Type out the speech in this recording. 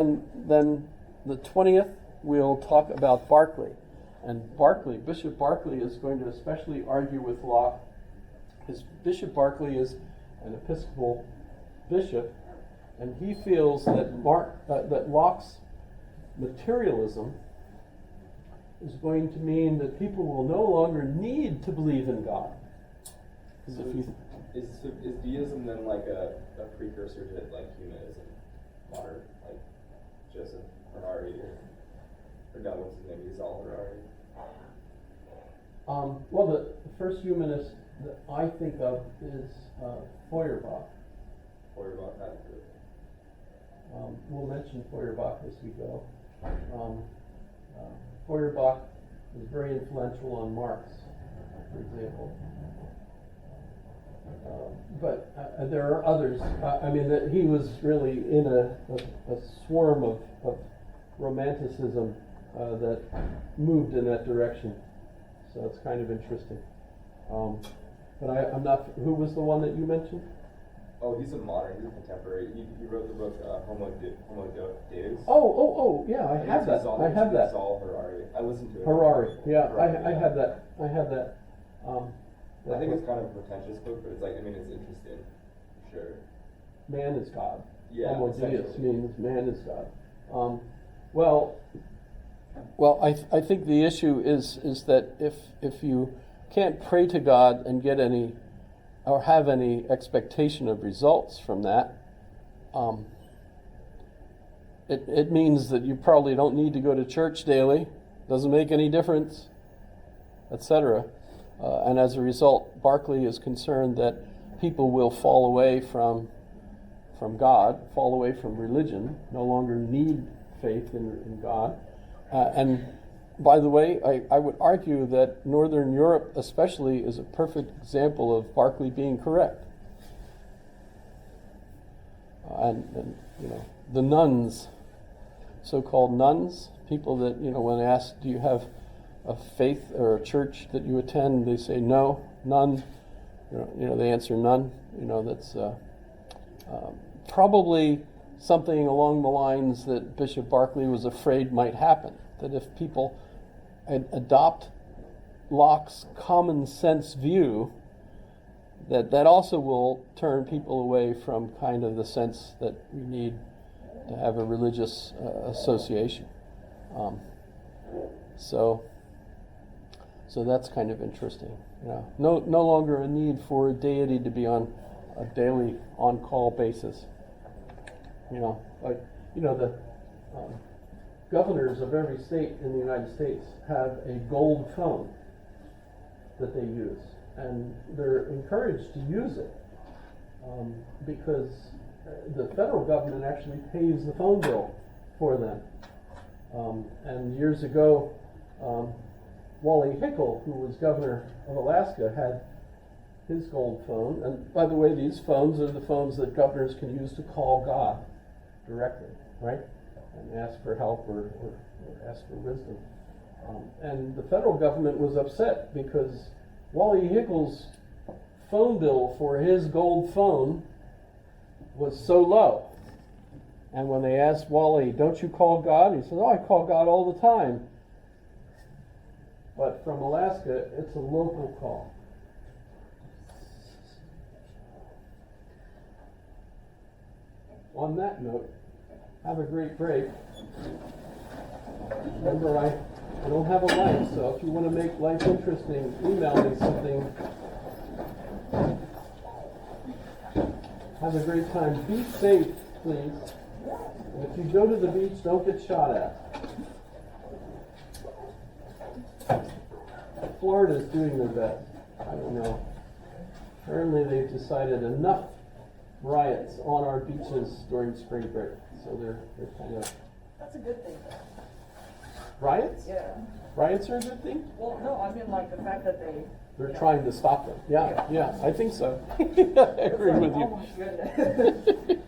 And then the 20th, we'll talk about Barclay. And Barclay, Bishop Barclay is going to especially argue with Locke, because Bishop Barclay is an Episcopal bishop, and he feels that Locke's materialism is going to mean that people will no longer need to believe in God. So is deism then like a precursor to like humanism, modern, like Joseph Harari or no, what's his name? Yuval Harari. Well, the first humanist that I think of is Feuerbach. Feuerbach, that's good. We'll mention Feuerbach as we go. Feuerbach was very influential on Marx, for example. But there are others. He was really in a swarm of romanticism that moved in that direction. So it's kind of interesting. But I'm not. Who was the one that you mentioned? Oh, he's a modern. He's a contemporary. He wrote the book Homo Deus. Oh, yeah, I have that. Yuval Harari. I listened to it. Harari. Yeah, Harari, I have that. I have that. I think it's kind of a pretentious book, but it's like, it's interesting, for sure. Man is God. Yeah, Homo Deus essentially. means man is God. Well, I think the issue is that if you can't pray to God and get any or have any expectation of results from that, it means that you probably don't need to go to church daily, doesn't make any difference, etc. And as a result, Barclay is concerned that people will fall away from God, fall away from religion, no longer need faith in God. And by the way, I would argue that Northern Europe especially is a perfect example of Barclay being correct. And the nuns, so-called nuns, people that, when asked, do you have a faith or a church that you attend, they say no, none. They answer none. That's probably something along the lines that Bishop Barclay was afraid might happen. That if people adopt Locke's common sense view, that also will turn people away from kind of the sense that we need to have a religious association. So that's kind of interesting. No longer a need for a deity to be on a daily on-call basis. The governors of every state in the United States have a gold phone that they use, and they're encouraged to use it because the federal government actually pays the phone bill for them. And years ago, Wally Hickel, who was governor of Alaska, had his gold phone. And by the way, these phones are the phones that governors can use to call God directly, right? And ask for help or ask for wisdom. And the federal government was upset because Wally Hickel's phone bill for his gold phone was so low. And when they asked Wally, don't you call God? He said, I call God all the time. But from Alaska, it's a local call. On that note, have a great break. Remember, I don't have a life, so if you want to make life interesting, email me something. Have a great time. Be safe, please. And if you go to the beach, don't get shot at. Florida's doing their best. I don't know. Apparently they've decided enough riots on our beaches during spring break. So they're kind of... That's a good thing. Riots? Yeah. Riots are a good thing? Well, no, I mean like the fact that They're trying to stop them. Yeah, I think so. I agree with you. Oh my goodness.